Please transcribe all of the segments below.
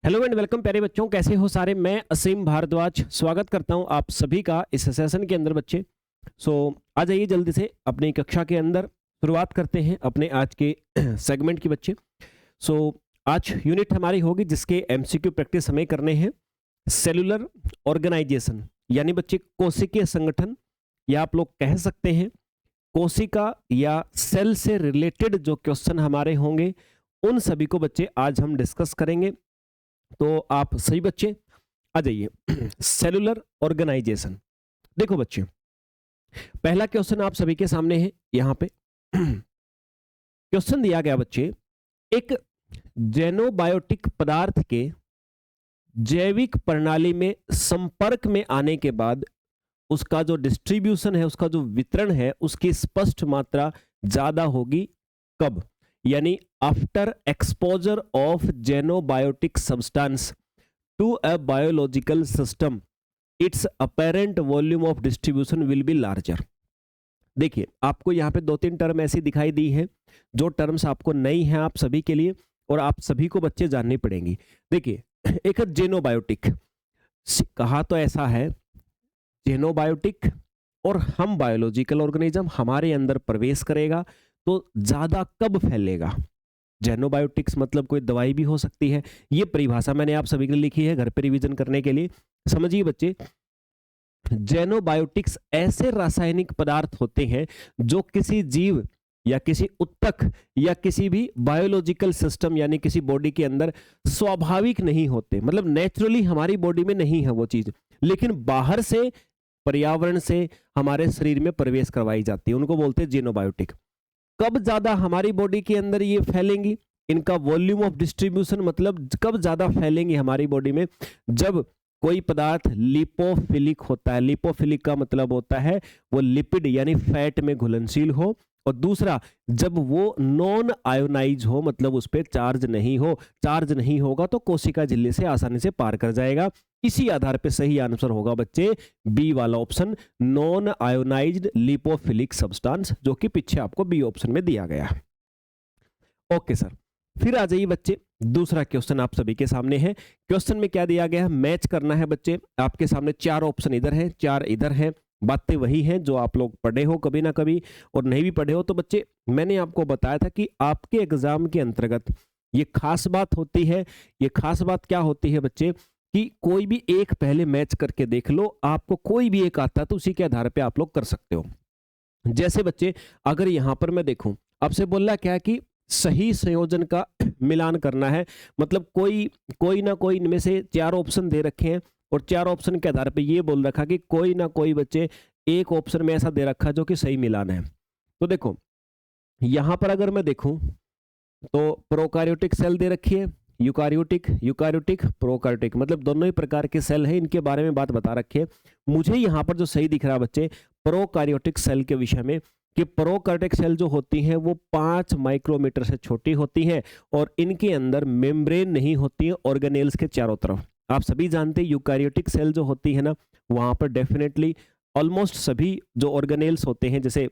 Hello and welcome प्यारे बच्चों, कैसे हो सारे। मैं असीम भारद्वाज स्वागत करता हूं आप सभी का इस सेशन के अंदर बच्चे। आ जाइए जल्दी से अपनी कक्षा के अंदर शुरुआत करते हैं अपने आज के सेगमेंट की बच्चे। सो आज यूनिट हमारी होगी जिसके एमसीक्यू प्रैक्टिस हमें करने हैं सेलुलर ऑर्गेनाइजेशन, यानी बच्चे कोशिकीय संगठन, या आप लोग कह सकते हैं कोशिका या सेल से रिलेटेड जो क्वेश्चन हमारे होंगे उन सभी को बच्चे आज हम डिस्कस करेंगे। तो आप सही बच्चे आ जाइए सेलुलर ऑर्गेनाइजेशन। देखो बच्चे, पहला क्वेश्चन आप सभी के सामने है। यहां पे क्वेश्चन दिया गया बच्चे, एक जेनोबायोटिक पदार्थ के जैविक प्रणाली में संपर्क में आने के बाद उसका जो डिस्ट्रीब्यूशन है, उसका जो वितरण है, उसकी स्पष्ट मात्रा ज्यादा होगी कब? यानी after exposure of xenobiotic substance to a biological system its apparent volume of distribution will be larger. देखिए, आपको यहाँ पे दो तीन टर्म ऐसी दिखाई दी है जो टर्म्स आपको नई हैं आप सभी के लिए, और आप सभी को बच्चे जाननी पड़ेंगी। देखिए, एक जेनोबायोटिक कहा तो ऐसा है, जेनोबायोटिक और हम बायोलॉजिकल ऑर्गेनिज्म हमारे अंदर प्रवेश करेगा तो ज्यादा कब फैलेगा? जेनोबायोटिक्स मतलब कोई दवाई भी हो सकती है। ये परिभाषा मैंने आप सभी के लिए लिखी है घर पे रिवीजन करने के लिए। समझिए बच्चे, जेनोबायोटिक्स ऐसे रासायनिक पदार्थ होते हैं जो किसी जीव या किसी उत्तक या किसी भी बायोलॉजिकल सिस्टम यानी किसी बॉडी के अंदर स्वाभाविक नहीं होते, मतलब नेचुरली हमारी बॉडी में नहीं है वो चीज, लेकिन बाहर से पर्यावरण से हमारे शरीर में प्रवेश करवाई जाती है, उनको बोलते हैं जेनोबायोटिक। कब ज्यादा हमारी बॉडी के अंदर ये फैलेंगी? इनका वॉल्यूम ऑफ डिस्ट्रीब्यूशन मतलब कब ज्यादा फैलेंगी हमारी बॉडी में? जब कोई पदार्थ लिपोफिलिक होता है। लिपोफिलिक का मतलब होता है वो लिपिड यानी फैट में घुलनशील हो, और दूसरा जब वो नॉन आयोनाइज हो, मतलब उस पर चार्ज नहीं हो। चार्ज नहीं होगा तो कोशिका झिल्ली से आसानी से पार कर जाएगा। इसी आधार पे सही आंसर होगा बच्चे बी वाला option, non ionised lipophilic substance, जो कि पीछे आपको बी ऑप्शन में दिया गया है। ओके सर, फिर आ जाइए बच्चे, दूसरा क्वेश्चन आप सभी के सामने है। क्वेश्चन में क्या दिया गया है? मैच करना है बच्चे। आपके सामने चार ऑप्शन इधर है, चार इधर है। बातें वही हैं जो आप लोग पढ़े हो कभी ना कभी, और नहीं भी पढ़े हो तो बच्चे मैंने आपको बताया था कि आपके एग्जाम के अंतर्गत ये खास बात होती है। ये खास बात क्या होती है बच्चे कि कोई भी एक पहले मैच करके देख लो, आपको कोई भी एक आता तो उसी के आधार पे आप लोग कर सकते हो। जैसे बच्चे, अगर यहां पर मैं देखूं, आपसे बोल रहा क्या कि सही संयोजन का मिलान करना है, मतलब कोई कोई ना कोई इनमें से चार ऑप्शन दे रखे हैं, और चार ऑप्शन के आधार पे ये बोल रखा कि कोई ना कोई बच्चे एक ऑप्शन में ऐसा दे रखा जो कि सही मिलान है। तो देखो, यहां पर अगर मैं देखूं तो प्रोकार्योटिक सेल दे रखी है, यूकार्योटिक, यूकार्योटिक प्रोकार्योटिक, मतलब दोनों ही प्रकार के सेल हैं, इनके बारे में बात बता रखी है। मुझे यहाँ पर जो सही दिख रहा है बच्चे प्रोकार्योटिक सेल के विषय में, कि प्रोकार्योटिक सेल जो होती हैं वो 5 माइक्रोमीटर से छोटी होती हैं, और इनके अंदर मेम्ब्रेन नहीं होती है ऑर्गेनेल्स के चारों तरफ। आप सभी जानते हैं यूकार्योटिक सेल जो होती है ना, वहां पर डेफिनेटली ऑलमोस्ट सभी जो ऑर्गेनेल्स होते हैं, जैसे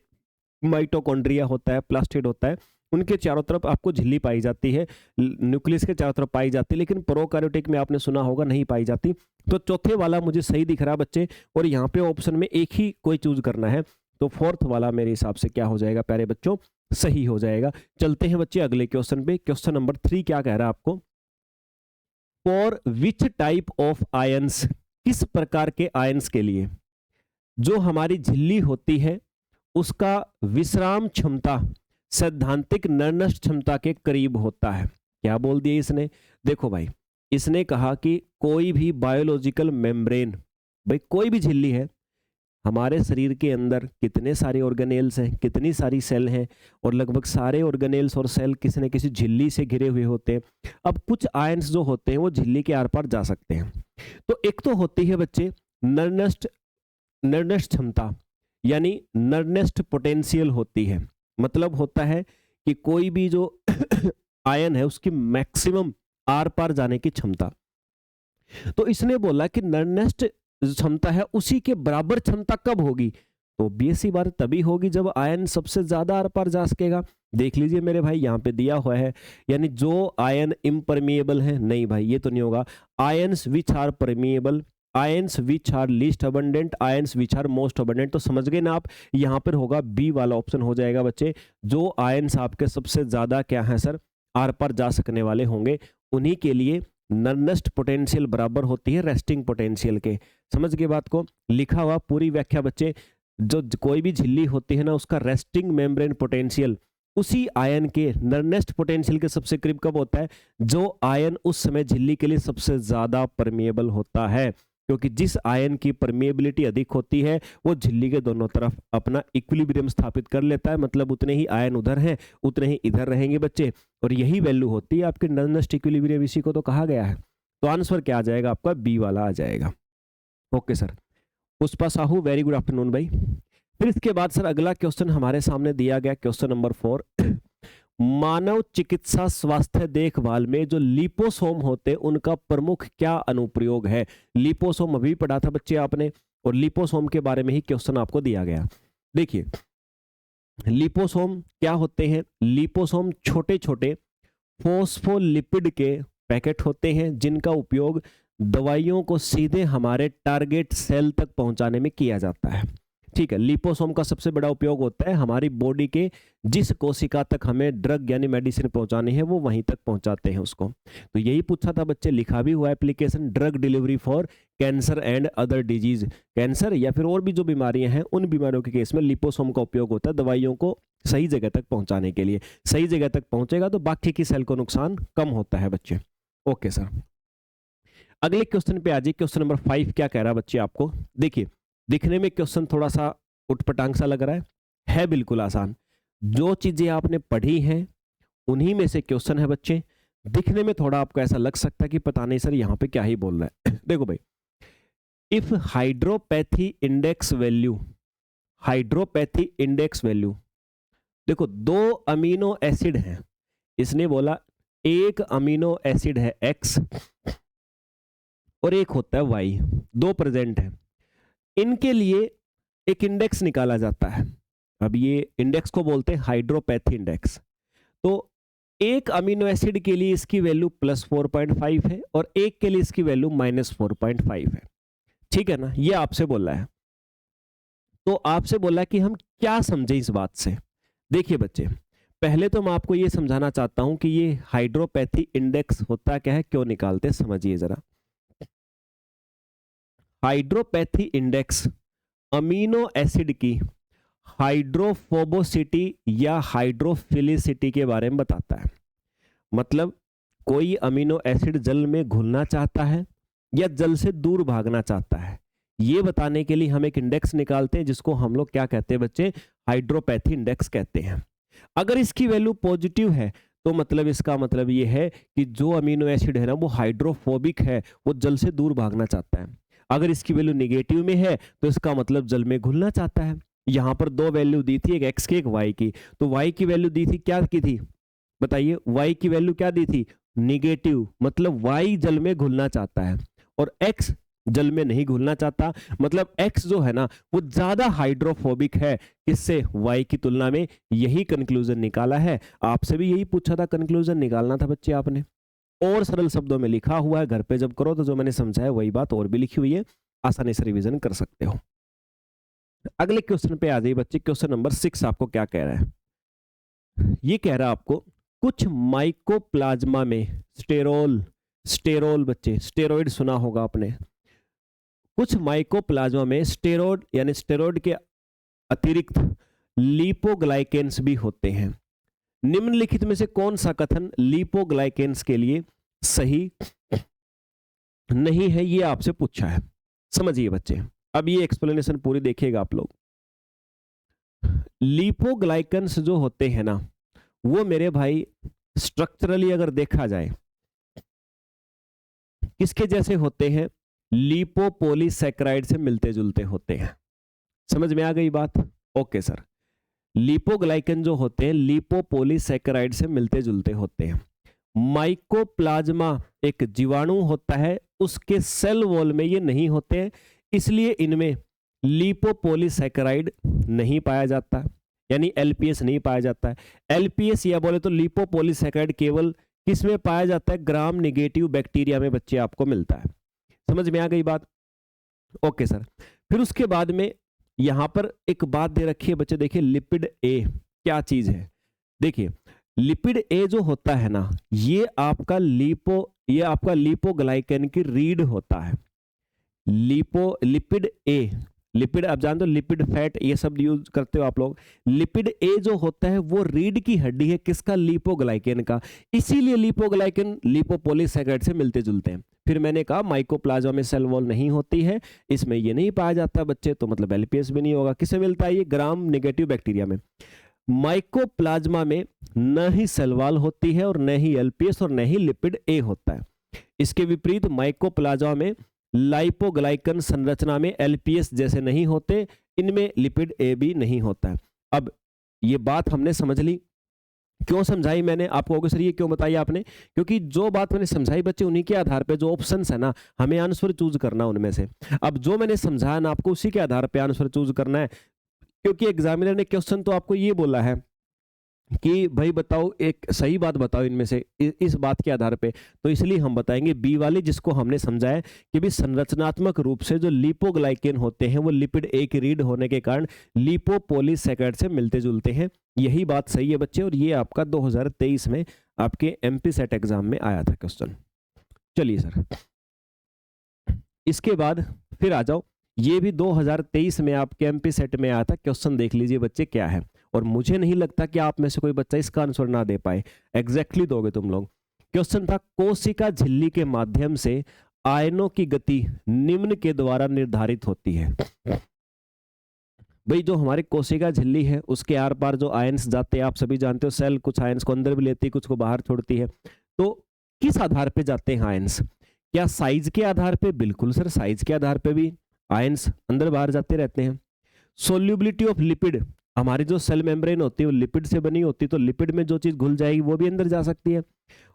माइटोकॉन्ड्रिया होता है, प्लास्टिड होता है, उनके चारों तरफ आपको झिल्ली पाई जाती है, न्यूक्लियस के चारों तरफ पाई जाती है, लेकिन प्रोकार्योटिक में आपने सुना होगा नहीं पाई जाती। तो चौथे वाला मुझे सही दिख रहा बच्चे, और यहाँ पे ऑप्शन में एक ही कोई चूज करना है, तो फोर्थ वाला मेरे हिसाब से क्या हो जाएगा प्यारे बच्चों? सही हो जाएगा। चलते हैं बच्चे अगले क्वेश्चन पे। क्वेश्चन नंबर 3 क्या कह रहा है आपको? For which type of ions, किस प्रकार के आयंस के लिए जो हमारी झिल्ली होती है उसका विश्राम क्षमता सैद्धांतिक नरनष्ट क्षमता के करीब होता है? क्या बोल दिया इसने? देखो भाई, इसने कहा कि कोई भी बायोलॉजिकल मेम्ब्रेन, भाई कोई भी झिल्ली है, हमारे शरीर के अंदर कितने सारे ऑर्गेनेल्स हैं, कितनी सारी सेल हैं, और लगभग सारे ऑर्गेनेल्स और सेल किसी न किसी झिल्ली से घिरे हुए होते हैं। अब कुछ आयंस जो होते हैं वो झिल्ली के आर पार जा सकते हैं। तो एक तो होती है बच्चे नरनष्ट नरनष्ट क्षमता, यानी नरनेस्ट पोटेंशियल होती है, मतलब होता है कि कोई भी जो आयन है उसकी मैक्सिमम आर पार जाने की क्षमता। तो इसने बोला कि नरनेस्ट क्षमता है उसी के बराबर क्षमता कब होगी? ऑब्वियस सी बात तभी होगी जब आयन सबसे ज्यादा आर पार जा सकेगा। देख लीजिए मेरे भाई, यहाँ पे दिया हुआ है, यानी जो आयन इम्परमिएबल है, नहीं भाई ये तो नहीं होगा। Ions which are permeable, ions which are least abundant, ions which are most abundant. तो समझ गए ना आप, यहाँ पर होगा बी वाला ऑप्शन हो जाएगा बच्चे। जो आयन्स आपके सबसे ज्यादा क्या है सर, आर पार जा सकने वाले होंगे, उन्हीं के लिए नर्नेस्ट पोटेंशियल बराबर होती है रेस्टिंग पोटेंशियल के। समझ गए बात को, लिखा हुआ पूरी व्याख्या बच्चे। जो कोई भी झिल्ली होती है ना, उसका रेस्टिंग मेम्ब्रेन पोटेंशियल उसी आयन के नर्नेस्ट पोटेंशियल के सबसे करीब कब होता है, जो आयन उस समय झिल्ली के लिए सबसे ज्यादा परमिएबल होता है। क्योंकि जिस आयन की परमिएबिलिटी अधिक होती है वो झिल्ली के दोनों तरफ अपना इक्विलिब्रियम स्थापित कर लेता है, मतलब उतने ही आयन उधर हैं उतने ही इधर रहेंगे बच्चे, और यही वैल्यू होती है आपके नर्नेस्ट इक्विलिब्रियम, इसी को तो कहा गया है। तो आंसर क्या आ जाएगा आपका, बी वाला आ जाएगा। Okay sir, Pushpa Sahu very good afternoon भाई। फिर इसके बाद सर अगला क्वेश्चन हमारे सामने दिया गया, क्वेश्चन नंबर 4। मानव चिकित्सा स्वास्थ्य देखभाल में जो लिपोसोम होते हैं उनका प्रमुख क्या अनुप्रयोग है। लिपोसोम अभी पढ़ा था बच्चे आपने, और लिपोसोम के बारे में ही क्वेश्चन आपको दिया गया। देखिए लिपोसोम क्या होते हैं, लिपोसोम छोटे छोटे फॉस्फोलिपिड के पैकेट होते हैं जिनका उपयोग दवाइयों को सीधे हमारे टारगेट सेल तक पहुंचाने में किया जाता है। ठीक है, लिपोसोम का सबसे बड़ा उपयोग होता है हमारी बॉडी के जिस कोशिका तक हमें ड्रग यानी मेडिसिन पहुंचानी है वो वहीं तक पहुंचाते हैं उसको। तो यही पूछा था बच्चे, लिखा भी हुआ application, drug delivery for cancer and other disease. Cancer या फिर और भी जो बीमारियां हैं उन बीमारियों के केस में लिपोसोम का उपयोग होता है दवाइयों को सही जगह तक पहुंचाने के लिए। सही जगह तक पहुंचेगा तो बाकी की सेल को नुकसान कम होता है बच्चे। ओके सर, अगले क्वेश्चन पे आ जाइए। क्वेश्चन नंबर 5 क्या कह रहा है बच्चे आपको। देखिए दिखने में क्वेश्चन थोड़ा सा उटपटांग सा लग रहा है बिल्कुल आसान। जो चीजें आपने पढ़ी हैं उन्हीं में से क्वेश्चन है बच्चे। दिखने में थोड़ा आपको ऐसा लग सकता है कि पता नहीं सर यहाँ पे क्या ही बोल रहा है। देखो भाई, if hydropathy index value, hydropathy index value, देखो 2 अमीनो एसिड हैं, इसने बोला एक अमीनो एसिड है X और एक होता है Y, 2 प्रेजेंट है, इनके लिए एक इंडेक्स निकाला जाता है। अब ये इंडेक्स को बोलते हैं हाइड्रोपैथी इंडेक्स। तो एक अमीनो एसिड के लिए इसकी वैल्यू +4.5 है और एक के लिए इसकी वैल्यू -4.5 है। ठीक है ना, ये आपसे बोला है। तो आपसे बोला कि हम क्या समझे इस बात से। देखिए बच्चे, पहले तो मैं आपको ये समझाना चाहता हूं कि ये हाइड्रोपैथी इंडेक्स होता क्या है, क्यों निकालते, समझिए जरा। हाइड्रोपैथी इंडेक्स अमीनो एसिड की हाइड्रोफोबोसिटी या हाइड्रोफिलिसिटी के बारे में बताता है। मतलब कोई अमीनो एसिड जल में घुलना चाहता है या जल से दूर भागना चाहता है, ये बताने के लिए हम एक इंडेक्स निकालते हैं जिसको हम लोग क्या कहते हैं बच्चे, हाइड्रोपैथी इंडेक्स कहते हैं। अगर इसकी वैल्यू पॉजिटिव है तो मतलब इसका मतलब ये है कि जो अमीनो एसिड है ना वो हाइड्रोफोबिक है, वो जल से दूर भागना चाहता है। अगर इसकी वैल्यू निगेटिव में है तो इसका मतलब जल में घुलना चाहता है। यहां पर 2 वैल्यू दी थी, एक एक्स की एक वाई की। तो वाई की वैल्यू दी थी, क्या की थी बताइए, वाई की वैल्यू क्या दी थी, निगेटिव, मतलब वाई जल में घुलना चाहता है और एक्स जल में नहीं घुलना चाहता। मतलब एक्स जो है ना वो ज्यादा हाइड्रोफोबिक है किससे, वाई की तुलना में। यही कंक्लूजन निकाला है। आपसे भी यही पूछा था, कंक्लूजन निकालना था बच्चे आपने, और सरल शब्दों में लिखा हुआ है। घर पे जब करो तो जो मैंने समझाया वही बात और भी लिखी हुई है, आसानी से रिवीजन कर सकते हो। अगले क्वेश्चन पे आ जाइए बच्चे। क्वेश्चन नंबर 6 आपको क्या कह रहा है, ये कह रहा है आपको कुछ माइकोप्लाज्मा में स्टेरोल बच्चे, स्टेरॉइड सुना होगा आपने। कुछ माइकोप्लाज्मा में स्टेरॉइड यानी स्टेरॉइड के अतिरिक्त लिपोग्लाइकेन्स भी होते हैं। निम्नलिखित में से कौन सा कथन लिपोग्लाइकेन्स के लिए सही नहीं है, ये आपसे पूछा है। समझिए बच्चे, अब ये एक्सप्लेनेशन पूरी देखिएगा आप लोग। लिपोग्लाइकेन्स जो होते हैं ना वो मेरे भाई स्ट्रक्चरली अगर देखा जाए किसके जैसे होते हैं, लिपोपोलीसैकेराइड से मिलते जुलते होते हैं। समझ में आ गई बात। ओके सर, लिपोग्लाइकन जो होते हैं लिपोपोलीसैकेराइड से मिलते जुलते होते हैं। माइकोप्लाज्मा एक जीवाणु होता है, उसके सेल वॉल में ये नहीं होते हैं, इसलिए इनमें लिपोपोलीसैकेराइड नहीं पाया जाता, यानी एलपीएस नहीं पाया जाता है। एलपीएस या बोले तो लिपोपॉलीसैकेराइड केवल किसमें पाया जाता है? ग्राम नेगेटिव बैक्टीरिया में बच्चे आपको मिलता है। समझ में आ गई बात? Okay sir. फिर उसके बाद में यहां पर एक बात दे रखी है बच्चे, देखिए लिपिड ए क्या चीज है। देखिए लिपिड ए जो होता है ना, ये आपका लिपोग्लाइकन की रीड होता है। लिपिड ए, लिपिड आप जानते हो, लिपिड फैट ये सब यूज करते हो आप लोग। लिपिड ए जो होता है वो रीढ़ की हड्डी है किसका? लिपोग्लाइकन का। इसीलिए लिपोग्लाइकन लिपोपॉलीसैकेराइड से मिलते जुलते हैं। फिर मैंने कहा माइकोप्लाज्मा में सेल वॉल नहीं होती है, इसमें ये नहीं पाया जाता बच्चे, तो मतलब एलपीएस भी नहीं होगा। किससे मिलता है? ये ग्राम नेगेटिव बैक्टीरिया में। माइकोप्लाज्मा में न ही सेल वॉल होती है और न ही एलपीएस और न ही लिपिड ए होता है। इसके विपरीत माइकोप्लाज्मा में लाइपोग्लाइकन संरचना में एलपीएस जैसे नहीं होते, इनमें लिपिड ए भी नहीं होता है। अब ये बात हमने समझ ली। क्यों समझाई मैंने? आप कहोगे सर ये क्यों बताई आपने? क्योंकि जो बात मैंने समझाई बच्चे, उन्हीं के आधार पे जो ऑप्शंस है ना, हमें आंसर चूज करना उनमें से। अब जो मैंने समझाया ना आपको, उसी के आधार पे आंसर चूज करना है। क्योंकि एग्जामिनर ने क्वेश्चन तो आपको ये बोला है कि भाई बताओ एक सही बात बताओ इनमें से, इस बात के आधार पे, तो इसलिए हम बताएंगे बी वाली, जिसको हमने समझाया कि भी संरचनात्मक रूप से जो लिपोग्लाइकन होते हैं वो लिपिड ए की रीड होने के कारण लिपोपॉलीसैकेराइड से मिलते जुलते हैं। यही बात सही है बच्चे, और ये आपका 2023 में आपके एमपी सेट एग्जाम में आया था क्वेश्चन। चलिए सर, इसके बाद फिर आ जाओ, ये भी 2023 में आपके एमपी सेट में आया था क्वेश्चन। देख लीजिए बच्चे क्या है, और मुझे नहीं लगता कि आप में से कोई बच्चा इसका आंसर ना दे पाए। एग्जैक्टली दोगे तुम लोग। क्वेश्चन था कोशिका झिल्ली के माध्यम से आयनों की गति निम्न के द्वारा निर्धारित होती है। भाई जो हमारी कोशिका झिल्ली है उसके आर पार जो आयंस जाते हैं, आप सभी जानते हो, सेल कुछ आयंस को अंदर भी लेती है, कुछ को बाहर छोड़ती है। तो किस आधार पे जाते हैं आयंस? क्या साइज के आधार पे? बिल्कुल सर, साइज के आधार पे भी आयंस अंदर बाहर जाते रहते हैं। सोल्यूबिलिटी ऑफ लिपिड, हमारी जो सेल मेम्ब्रेन होती है वो लिपिड से बनी होती है, तो लिपिड में जो चीज घुल जाएगी वो भी अंदर जा सकती है।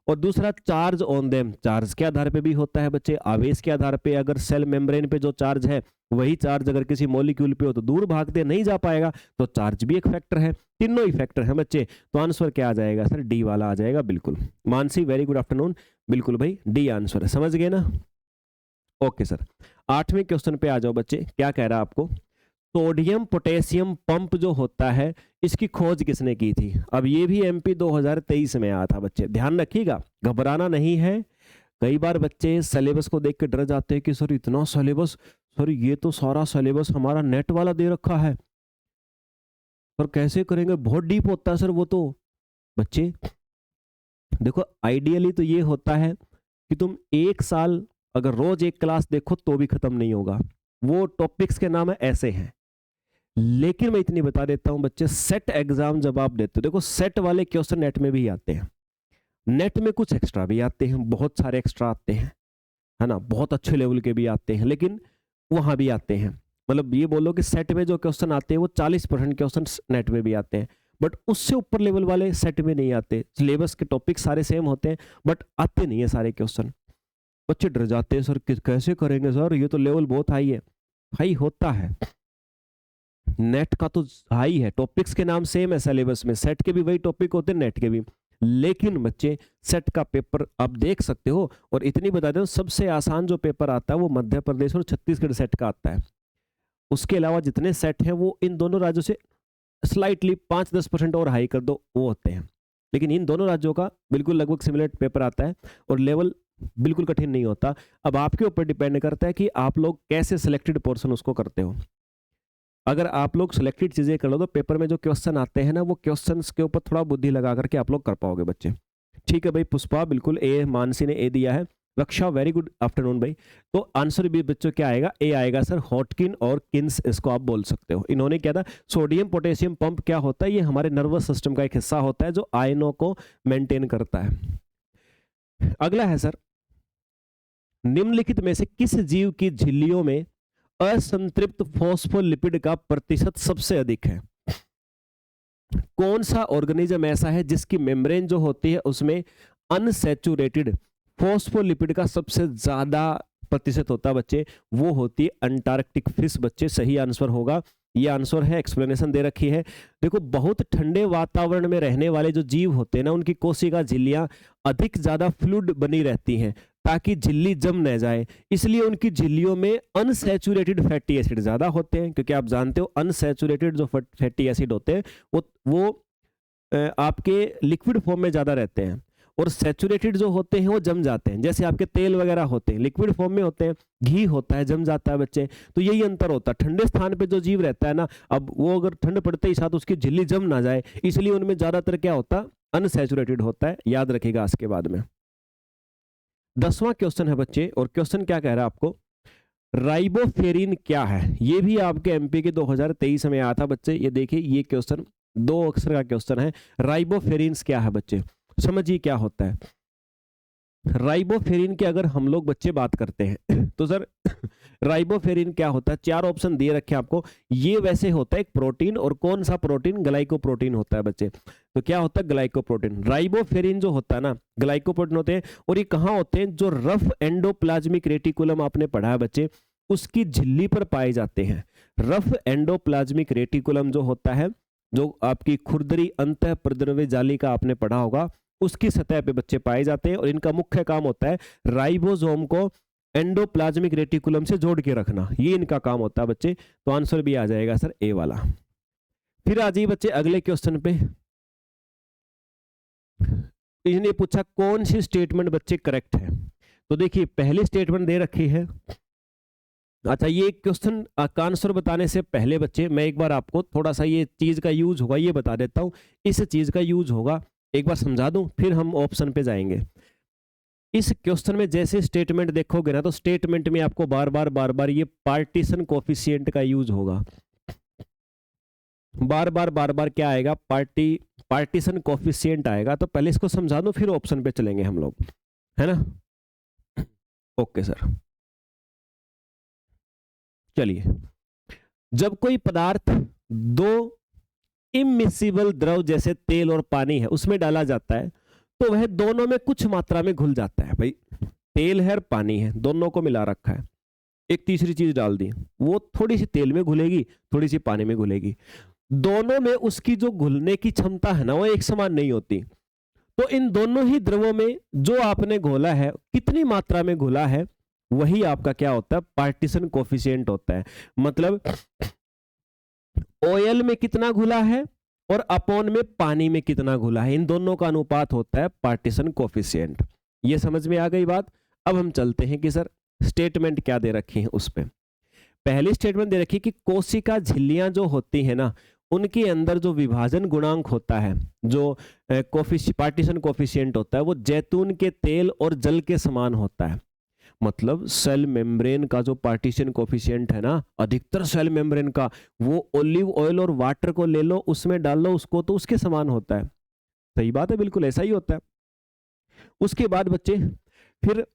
और दूसरा चार्ज ऑन देम, चार्ज के आधार पे भी होता है बच्चे, आवेश के आधार पे। अगर सेल मेम्ब्रेन पे जो चार्ज है वही चार्ज अगर किसी मॉलिक्यूल पे हो तो दूर भागते नहीं जा पाएगा, तो चार्ज भी एक फैक्टर है। तीनों ही फैक्टर हैं बच्चे, तो आंसर क्या आ जाएगा सर? डी वाला आ जाएगा। बिल्कुल मानसी, वेरी गुड आफ्टरनून। बिल्कुल भाई डी आंसर है, समझ गए ना? ओके सर, 8वें क्वेश्चन पे आ जाओ बच्चे। क्या कह रहा है आपको? सोडियम पोटेशियम पंप जो होता है इसकी खोज किसने की थी? अब ये भी एमपी 2023 में आया था बच्चे, ध्यान रखिएगा, घबराना नहीं है। कई बार बच्चे सिलेबस को देख के डर जाते हैं कि सर इतना सिलेबस, सर ये तो सारा सिलेबस हमारा नेट वाला दे रखा है, सर कैसे करेंगे? बहुत डीप होता है सर वो तो। बच्चे देखो, आइडियली तो ये होता है कि तुम एक साल अगर रोज एक क्लास देखो तो भी खत्म नहीं होगा। वो टॉपिक्स के नाम है ऐसे हैं। लेकिन मैं इतनी बता देता हूं बच्चे, सेट एग्जाम जब आप देते हो, देखो सेट वाले क्वेश्चन नेट में भी आते हैं, नेट में कुछ एक्स्ट्रा भी आते हैं, बहुत सारे एक्स्ट्रा आते हैं, है ना, बहुत अच्छे लेवल के भी आते हैं, लेकिन वहां भी आते हैं। मतलब ये बोलो कि सेट में जो क्वेश्चन आते हैं वो 40% क्वेश्चन नेट में भी आते हैं, बट उससे ऊपर लेवल वाले सेट में नहीं आते। सिलेबस के टॉपिक सारे सेम होते हैं बट आते नहीं है सारे क्वेश्चन। बच्चे डर जाते हैं, सर कैसे करेंगे सर, ये तो लेवल बहुत हाई है। हाई होता है, नेट का तो हाई है, टॉपिक्स के नाम सेम है सिलेबस में, सेट के भी वही टॉपिक होते हैं, नेट के भी। लेकिन बच्चे सेट का पेपर आप देख सकते हो, और इतनी बता दें सबसे आसान जो पेपर आता है वो मध्य प्रदेश और छत्तीसगढ़ सेट का आता है। उसके अलावा जितने सेट हैं वो इन दोनों राज्यों से स्लाइटली 5-10% और हाई कर दो वो होते हैं, लेकिन इन दोनों राज्यों का बिल्कुल लगभग सिमिलर पेपर आता है और लेवल बिल्कुल कठिन नहीं होता। अब आपके ऊपर डिपेंड करता है कि आप लोग कैसे सिलेक्टेड पोर्शन उसको करते हो। अगर आप लोग सिलेक्टेड चीजें कर लो तो पेपर में जो क्वेश्चन आते हैं ना, वो क्वेश्चंस के ऊपर थोड़ा बुद्धि लगा करके आप लोग कर पाओगे बच्चे। ठीक है भाई, पुष्पा बिल्कुल ए, मानसी ने ए दिया है, रक्षा वेरी गुड आफ्टरनून भाई। तो आंसर भी बच्चों क्या आएगा? ए आएगा सर, हॉटकिन और किन्स इसको आप बोल सकते हो। इन्होंने क्या था, सोडियम पोटेशियम पंप क्या होता है? ये हमारे नर्वस सिस्टम का एक हिस्सा होता है जो आयनों को मेंटेन करता है। अगला है सर, निम्नलिखित में से किस जीव की झिल्लियों में असंतृप्त फॉस्फोलिपिड का प्रतिशत सबसे अधिक है? कौन सा ऑर्गेनिज्म ऐसा है जिसकी मेम्ब्रेन जो होती है उसमें अनसैचुरेटेड फॉस्फोलिपिड का सबसे ज्यादा प्रतिशत होता है बच्चे? वो होती है अंटार्कटिक फिश बच्चे, सही आंसर होगा ये आंसर है, एक्सप्लेनेशन दे रखी है। देखो, बहुत ठंडे वातावरण में रहने वाले जो जीव होते हैं ना, उनकी कोशिका झिल्लियां अधिक ज्यादा फ्लूइड बनी रहती हैं ताकि झिल्ली जम न जाए, इसलिए उनकी झिल्लियों में अनसैचुरेटेड फैटी एसिड ज्यादा होते हैं, क्योंकि आप जानते हो अनसैचुरेटेड जो फैटी एसिड होते हैं वो आपके लिक्विड फॉर्म में ज्यादा रहते हैं, और सैचुरेटेड जो होते हैं वो जम जाते हैं। जैसे आपके तेल वगैरह होते हैं लिक्विड फॉर्म में होते हैं, घी होता है जम जाता है बच्चे। तो यही अंतर होता है। ठंडे स्थान पे जो जीव रहता है ना, अब वो अगर ठंड पड़ते ही साथ उसकी झिल्ली जम ना जाए, इसलिए उनमें ज्यादातर क्या होता है, अनसैचुरेटेड होता है। याद रखिएगा इसके बाद में। 10वां क्वेश्चन है बच्चे, और क्वेश्चन क्या कह रहा है आपको, राइबोफेरिन क्या है। ये भी आपके एमपी के 2023 में आया था बच्चे। ये देखिए, ये क्वेश्चन 2 अक्षर का क्वेश्चन है। राइबोफेरिन क्या है बच्चे, समझिए क्या होता है। राइबोफेरिन की अगर हम लोग बच्चे बात करते हैं तो सर राइबोफेरिन क्या होता है, 4 ऑप्शन दे रखे हैं आपको। ये वैसे होता है एक प्रोटीन, और कौन सा प्रोटीन, ग्लाइकोप्रोटीन होता है बच्चे। तो क्या होता है, ग्लाइकोप्रोटीन। राइबोफेरिन जो होता है ना, ग्लाइकोप्रोटीन होते हैं, और ये कहाँ होते हैं, जो रफ एंडोप्लाज्मिक रेटिकुलम आपने पढ़ा है बच्चे, उसकी झिल्ली पर पाए जाते हैं। रफ एंडोप्लाज्मिक रेटिकुलम जो होता है, जो आपकी खुरदरी अंतः प्रद्रव्य जाली का आपने पढ़ा होगा, उसकी सतह पे बच्चे पाए जाते हैं, और इनका मुख्य काम होता है राइबोसोम को एंडोप्लाज्मिक रेटिकुलम से जोड़ के रखना। ये इनका काम होता है बच्चे। तो आंसर भी आ जाएगा सर ए वाला। फिर आ जाइए बच्चे अगले क्वेश्चन पे। इसने पूछा कौन सी स्टेटमेंट बच्चे करेक्ट है। तो देखिए, पहली स्टेटमेंट दे रखी है। अच्छा, ये क्वेश्चन का आंसर बताने से पहले बच्चे मैं एक बार आपको थोड़ा सा ये चीज का यूज होगा ये बता देता हूं। इस चीज का यूज होगा, एक बार समझा दूं, फिर हम ऑप्शन पे जाएंगे। इस क्वेश्चन में जैसे स्टेटमेंट देखोगे ना, तो स्टेटमेंट में आपको बार बार ये पार्टीशन कोफिशिएंट का यूज होगा। बार बार क्या आएगा, पार्टीशन कोफिशिएंट आएगा। तो पहले इसको समझा दूं, फिर ऑप्शन पे चलेंगे हम लोग, है ना। ओके सर, चलिए। जब कोई पदार्थ 2 इमिसिबल द्रव जैसे तेल और पानी है उसमें डाला जाता है, तो वह दोनों में कुछ मात्रा में घुल जाता है। भाई, तेल है और पानी है, दोनों को मिला रखा है, एक तीसरी चीज डाल दी, वो थोड़ी सी तेल में घुलेगी, थोड़ी सी पानी में घुलेगी। दोनों में उसकी जो घुलने की क्षमता है ना, वो एक समान नहीं होती। तो इन दोनों ही द्रवों में जो आपने घोला है, कितनी मात्रा में घुला है, वही आपका क्या होता है, पार्टीशन कोफिशिएंट होता है। मतलब ऑयल में कितना घुला है और अपॉन में पानी में कितना घुला है, इन दोनों का अनुपात होता है पार्टीशन कोफिशिएंट। ये समझ में आ गई बात। अब हम चलते हैं कि सर स्टेटमेंट क्या दे रखी है उस पे। पहली स्टेटमेंट दे रखी कि कोशिका झिल्लियां जो होती है ना, उनके अंदर जो विभाजन गुणांक होता है, जो पार्टीशन कोफिशिएंट होता है, वो जैतून के तेल और जल के समान होता है। मतलब सेल मेम्ब्रेन का जो पार्टीशन कोफिशिएंट है ना, अधिकतर सेल मेम्ब्रेन का, वो ओलिव ऑयल और वाटर को ले लो, उसमें डाल लो उसको, तो उसके समान होता है। सही बात है, बिल्कुल ऐसा ही होता है। उसके बाद बच्चे फिर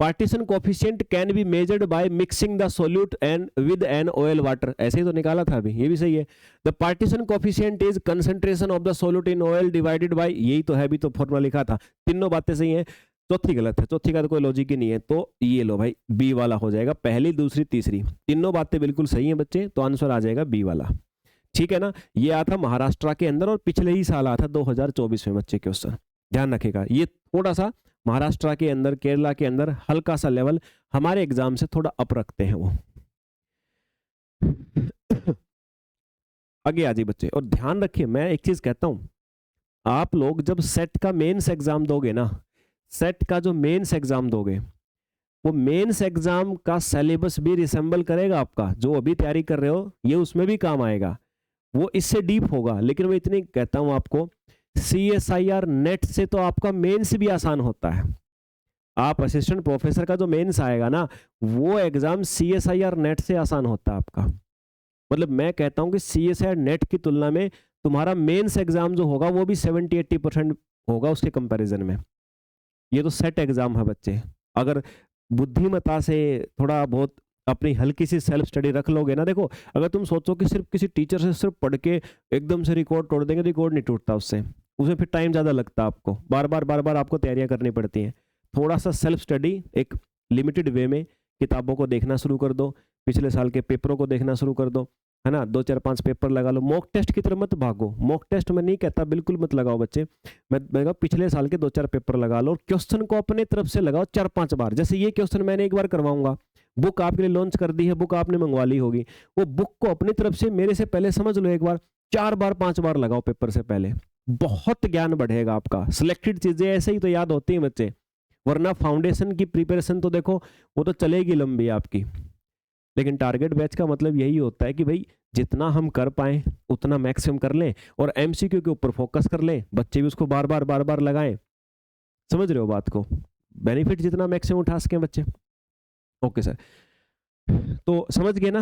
partition coefficient can be measured by mixing the solute and with an oil water, ऐसे ही तो निकाला था अभी, ये भी सही है। The partition coefficient is concentration of the solute in oil divided by, यही तो है, अभी तो फॉर्मूला लिखा था। तीनों बातें सही हैं, चौथी गलत है, चौथी का तो कोई लॉजिक ही नहीं है। तो ये लो भाई, बी वाला हो जाएगा। पहली, दूसरी, तीसरी, तीनों बातें बिल्कुल सही हैं बच्चे, तो आंसर आ जाएगा बी वाला। ठीक है ना। ये आया था महाराष्ट्र के अंदर, और पिछले ही साल आया था 2024 में बच्चे क्वेश्चन, ध्यान रखेगा। ये थोड़ा सा महाराष्ट्र के अंदर, केरला के अंदर हल्का सा लेवल हमारे एग्जाम से थोड़ा अप रखते हैं वो। आगे आ जाइए बच्चे, और ध्यान रखिए, मैं एक चीज कहता हूं, आप लोग जब सेट का मेंस एग्जाम दोगे ना, सेट का जो मेंस एग्जाम दोगे, वो मेंस एग्जाम का सिलेबस भी रिसेंबल करेगा आपका, जो अभी तैयारी कर रहे हो, ये उसमें भी काम आएगा। वो इससे डीप होगा, लेकिन मैं इतनी कहता हूं आपको, CSIR नेट से तो आपका मेंस भी आसान होता है। आप असिस्टेंट प्रोफेसर का जो मेंस आएगा ना, वो एग्जाम CSIR नेट से आसान होता है आपका। मतलब मैं कहता हूं कि CSIR नेट की तुलना में तुम्हारा मेंस एग्जाम जो होगा, वो भी 70-80% होगा उसके कंपैरिजन में। ये तो सेट एग्जाम है बच्चे। अगर बुद्धिमत्ता से थोड़ा बहुत अपनी हल्की सी सेल्फ स्टडी रख लोगे ना, देखो, अगर तुम सोचो कि सिर्फ किसी टीचर से सिर्फ पढ़ के एकदम से रिकॉर्ड तोड़ देंगे, रिकॉर्ड नहीं टूटता उससे, उसमें फिर टाइम ज़्यादा लगता है आपको, बार बार आपको तैयारियां करनी पड़ती हैं। थोड़ा सा सेल्फ स्टडी एक लिमिटेड वे में, किताबों को देखना शुरू कर दो, पिछले साल के पेपरों को देखना शुरू कर दो, है ना, 2 4 5 पेपर लगा लो। मॉक टेस्ट की तरफ मत भागो, मॉक टेस्ट मैं नहीं कहता बिल्कुल मत लगाओ बच्चे, मैं पिछले साल के 2 4 पेपर लगा लो और क्वेश्चन को अपने तरफ से लगाओ 4 5 बार। जैसे ये क्वेश्चन मैंने एक बार करवाऊंगा, बुक आपके लिए लॉन्च कर दी है, बुक आपने मंगवा ली होगी, वो बुक को अपनी तरफ से मेरे से पहले समझ लो एक बार, 4 बार 5 बार लगाओ पेपर से पहले, बहुत ज्ञान बढ़ेगा आपका। सिलेक्टेड चीजें ऐसे ही तो याद होती हैं बच्चे, वरना फाउंडेशन की प्रिपरेशन तो देखो वो तो चलेगी लंबी आपकी, लेकिन टारगेट बैच का मतलब यही होता है कि भाई जितना हम कर पाए उतना मैक्सिमम कर लें और एमसीक्यू के ऊपर फोकस कर लें, बच्चे भी उसको बार बार लगाएं। समझ रहे हो बात को, बेनिफिट जितना मैक्सिमम उठा सकें बच्चे। ओके सर, तो समझ गए ना,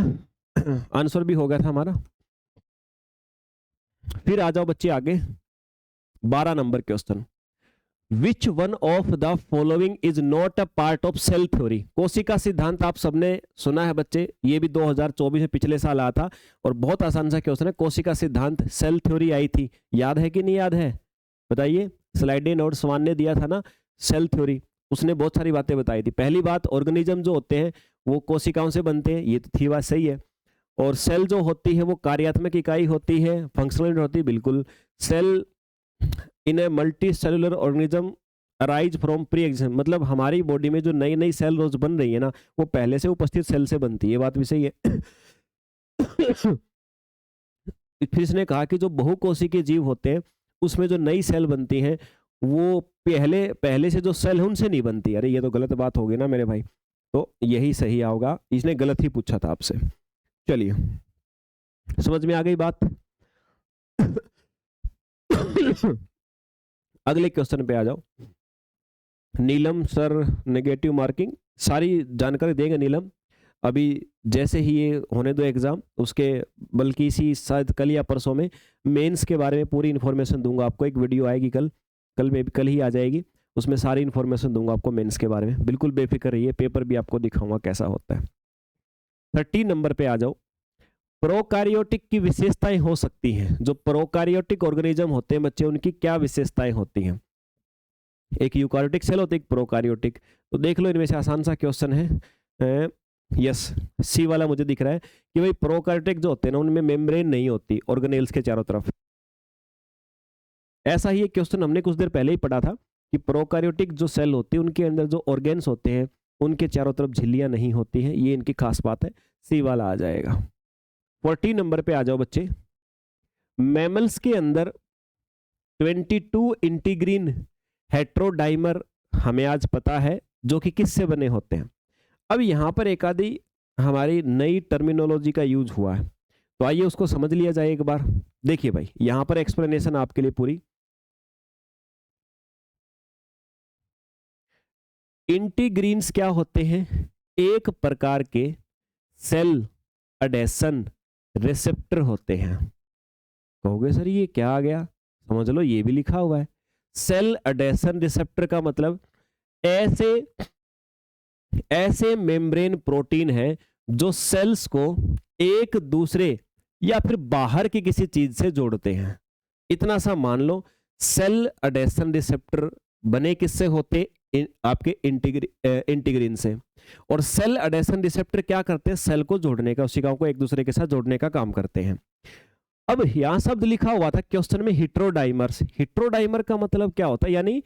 आंसर भी हो गया था हमारा। फिर आ जाओ बच्चे आगे, 12 number question, which one of the following is not a part of cell theory. कोशिका सिद्धांत आप सबने सुना है बच्चे, ये भी 2024 में पिछले साल आया था और बहुत आसान सा क्वेश्चन है। कोशिका सिद्धांत सेल थ्योरी आई थी, याद है कि नहीं याद है, बताइए। स्लाइडेन और स्वान ने दिया था ना सेल थ्योरी, उसने बहुत सारी बातें बताई थी। पहली बात, ऑर्गेनिज्म जो होते हैं वो कोशिकाओं से बनते हैं, ये तो थी बात सही है। और सेल जो होती है वो कार्यात्मक इकाई होती है, फंक्शनल यूनिट होती है, बिल्कुल। Cell in a multi cellular organism arise from pre existence, मतलब हमारी बॉडी में जो नई नई सेल रोज बन रही है ना, वो पहले से उपस्थित सेल से बनती है, ये बात भी सही है। फिर इसने कहा कि जो बहुकोशिकीय जीव होते हैं उसमें जो नई सेल बनती हैं वो पहले से जो सेल है उनसे नहीं बनती। अरे ये तो गलत बात होगी ना मेरे भाई, तो यही सही होगा, इसने गलत ही पूछा था आपसे। चलिए समझ में आ गई बात। अगले क्वेश्चन पे आ जाओ। नीलम सर नेगेटिव मार्किंग सारी जानकारी देंगे नीलम, अभी जैसे ही ये होने दो एग्जाम, उसके बल्कि इसी शायद कल या परसों में मेंस के बारे में पूरी इन्फॉर्मेशन दूंगा आपको। एक वीडियो आएगी कल ही आ जाएगी, उसमें सारी इन्फॉर्मेशन दूंगा आपको मेंस के बारे में, बिल्कुल बेफिक्र रहिए। पेपर भी आपको दिखाऊंगा कैसा होता है। 30 नंबर पे आ जाओ। प्रोकारियोटिक की विशेषताएं हो सकती हैं, जो प्रोकारियोटिक ऑर्गेनिज्म होते हैं बच्चे उनकी क्या विशेषताएं होती हैं। एक यूकारियोटिक सेल होती है, एक प्रोकारियोटिक, तो देख लो इनमें से आसान सा क्वेश्चन है। यस, सी वाला मुझे दिख रहा है कि भाई प्रोकारियोटिक जो होते हैं ना उनमें मेम्ब्रेन नहीं होती ऑर्गेनेल्स के चारों तरफ। ऐसा ही एक क्वेश्चन हमने कुछ देर पहले ही पढ़ा था कि प्रोकारियोटिक जो सेल होती है उनके अंदर जो ऑर्गेन्स होते हैं उनके चारों तरफ झिल्लियां नहीं होती हैं, ये इनकी खास बात है। सी वाला आ जाएगा। 40 नंबर पे आ जाओ बच्चे। मैमल्स के अंदर 22 इंटीग्रीन हेट्रोडाइमर हमें आज पता है, जो कि किससे बने होते हैं। अब यहां पर एक आधी हमारी नई टर्मिनोलॉजी का यूज हुआ है, तो आइए उसको समझ लिया जाए एक बार। देखिए भाई यहां पर एक्सप्लेनेशन आपके लिए पूरी। इंटीग्रीन्स क्या होते हैं, एक प्रकार के सेल अडेशन रिसेप्टर होते हैं। कहोगे सर ये क्या आ गया, समझ लो ये भी लिखा हुआ है। सेल अडेशन रिसेप्टर का मतलब ऐसे मेम्ब्रेन प्रोटीन है जो सेल्स को एक दूसरे या फिर बाहर की किसी चीज से जोड़ते हैं। इतना सा मान लो, सेल अडेशन रिसेप्टर बने किससे होते, आपके इंटीग्रीन से। और सेल अडेशन रिसेप्टर क्या करते हैं, सेल को जोड़ने का, कोशिकाओं को एक दूसरे के साथ जोड़ने का काम करते हैं। अब यहां शब्द लिखा हुआ था क्वेश्चन में हिट्रोडाइमर्स। हिट्रोडाइमर का मतलब क्या होता है, यानी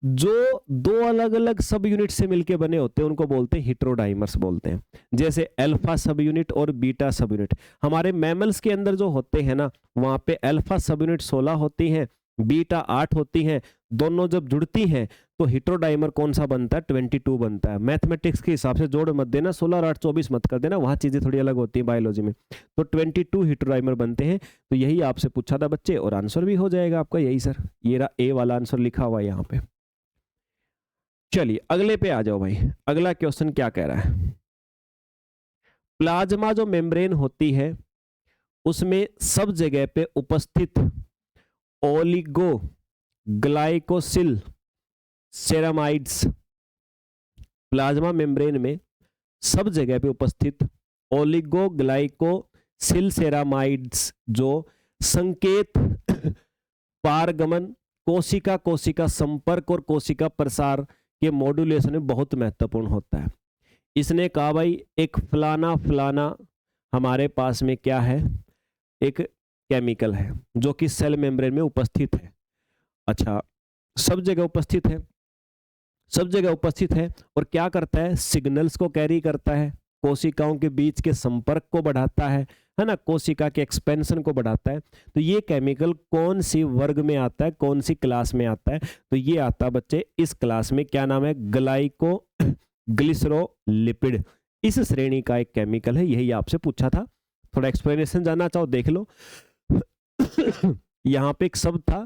जो दो अलग अलग सब यूनिट से मिलकर बने होते हैं उनको बोलते हैं हिट्रोडाइमर्स बोलते हैं। जैसे अल्फा सब यूनिट और बीटा सब यूनिट। हमारे मैमल्स के अंदर जो होते हैं ना, वहां पे अल्फा सब यूनिट 16 होती हैं, बीटा 8 होती हैं। दोनों जब जुड़ती हैं तो हिट्रोडाइमर कौन सा बनता है, 22 बनता है। मैथमेटिक्स के हिसाब से जोड़ मत देना, 16 और 8 24 मत कर देना, वहां चीजें थोड़ी अलग होती है बायोलॉजी में। तो 22 हिट्रोडाइमर बनते हैं। तो यही आपसे पूछा था बच्चे, और आंसर भी हो जाएगा आपका यही सर, ये रहा ए वाला आंसर लिखा हुआ है यहाँ पे। चलिए अगले पे आ जाओ भाई। अगला क्वेश्चन क्या कह रहा है, प्लाज्मा जो मेम्ब्रेन होती है उसमें सब जगह पे उपस्थित oligo glycosyl ceramides, plasma membrane में सब जगह पे उपस्थित ओलिगो ग्लाइकोसिल सेरामाइड्स जो संकेत, पारगमन, कोशिका कोशिका संपर्क और कोशिका प्रसार के मॉड्यूलेशन में बहुत महत्वपूर्ण होता है। इसने कहा भाई एक फलाना हमारे पास में क्या है, एक केमिकल है जो कि सेल मेम्ब्रेन में उपस्थित है। अच्छा, सब जगह उपस्थित है, सब जगह उपस्थित है और क्या करता है, सिग्नल्स को कैरी करता है, कोशिकाओं के बीच के संपर्क को बढ़ाता है ना, कोशिका के एक्सपेंशन को बढ़ाता है। तो ये केमिकल कौन सी वर्ग में आता है, कौन सी क्लास में आता है, तो ये आता है बच्चे इस क्लास में, क्या नाम है, ग्लाइको ग्लिसरोलिपिड, इस श्रेणी का एक केमिकल है। यही आपसे पूछा था, थोड़ा एक्सप्लेनेशन जानना चाहो देख लो। यहाँ पे एक शब्द था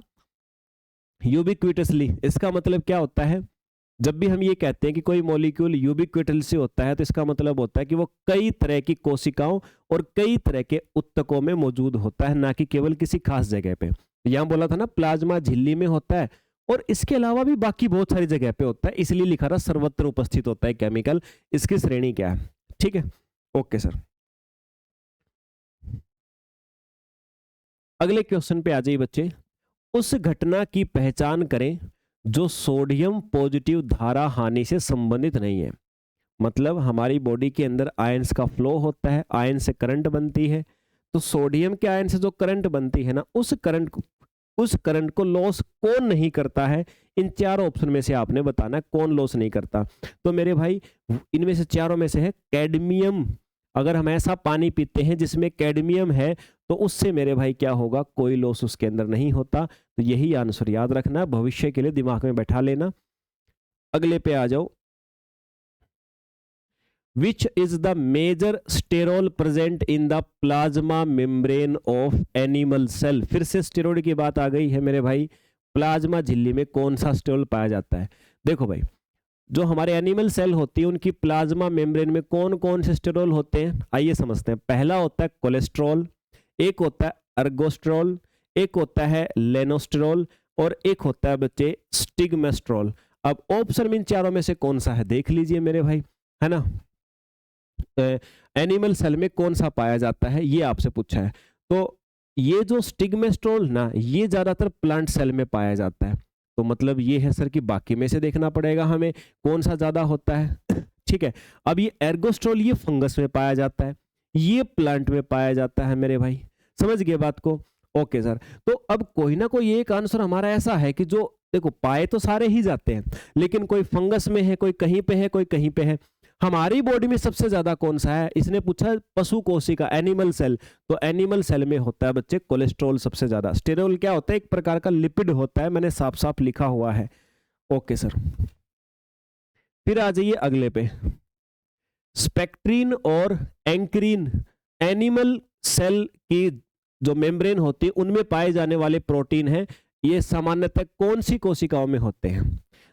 यूबिक्विटसली, इसका मतलब क्या होता है, जब भी हम ये कहते हैं कि कोई मॉलिक्यूल यूबिक्विटसली होता है तो इसका मतलब होता है कि वो कई तरह की कोशिकाओं और कई तरह के उत्तकों में मौजूद होता है, ना कि केवल किसी खास जगह पे। यहाँ बोला था ना प्लाज्मा झिल्ली में होता है और इसके अलावा भी बाकी बहुत सारी जगह पे होता है, इसलिए लिखा रहा सर्वत्र उपस्थित होता है केमिकल। इसकी श्रेणी क्या है, ठीक है, ओके सर। अगले क्वेश्चन पे आ जाइए बच्चे। उस घटना की पहचान करें जो सोडियम पॉजिटिव धारा हानि से संबंधित नहीं है। मतलब हमारी बॉडी के अंदर आयंस का फ्लो होता है, आयन से करंट बनती है, तो सोडियम के आयन से जो करंट बनती है ना, उस करंट को लॉस कौन नहीं करता है। इन चारों ऑप्शन में से आपने बताना है कौन लॉस नहीं करता। तो मेरे भाई इनमें से चारों में से है कैडमियम। अगर हम ऐसा पानी पीते हैं जिसमें कैडमियम है तो उससे मेरे भाई क्या होगा, कोई लॉस उसके अंदर नहीं होता। तो यही आंसर याद रखना, भविष्य के लिए दिमाग में बैठा लेना। अगले पे आ जाओ। Which is the major sterol present in the plasma membrane of animal cell? फिर से स्टेरॉइड की बात आ गई है मेरे भाई। प्लाज्मा झिल्ली में कौन सा स्टेरॉल पाया जाता है। देखो भाई, जो हमारे एनिमल सेल होती है उनकी प्लाज्मा मेम्ब्रेन में कौन कौन से स्टेरॉल होते हैं, आइए समझते हैं। पहला होता है कोलेस्ट्रॉल, एक होता है अर्गोस्ट्रॉल, एक होता है लेनोस्टेरॉल और एक होता है बच्चे स्टिग्मेस्ट्रॉल। अब ऑप्शन इन चारों में से कौन सा है देख लीजिए मेरे भाई, है ना। एनिमल सेल में कौन सा पाया जाता है ये आपसे पूछा है। तो ये जो स्टिग्मेस्ट्रोल ना, ये ज्यादातर प्लांट सेल में पाया जाता है। तो मतलब ये है सर कि बाकी में से देखना पड़ेगा हमें कौन सा ज्यादा होता है। ठीक है, अब ये एर्गोस्ट्रोल ये फंगस में पाया जाता है, ये प्लांट में पाया जाता है मेरे भाई, समझ गए बात को। ओके सर, तो अब कोई ना कोई एक आंसर हमारा ऐसा है कि जो देखो पाए तो सारे ही जाते हैं, लेकिन कोई फंगस में है, कोई कहीं पे है, कोई कहीं पे है। हमारी बॉडी में सबसे ज्यादा कौन सा है, इसने पूछा पशु कोशिका एनिमल सेल, तो एनिमल सेल में होता है बच्चे कोलेस्ट्रॉल सबसे ज्यादा। स्टेरोल क्या होता है, एक प्रकार का लिपिड होता है, मैंने साफ साफ लिखा हुआ है। ओके सर, फिर आ जाइए अगले पे। स्पेक्ट्रीन और एंक्रीन एनिमल सेल की जो मेम्ब्रेन होती है उनमें पाए जाने वाले प्रोटीन है, ये सामान्यतः कौन सी कोशिकाओं में होते हैं।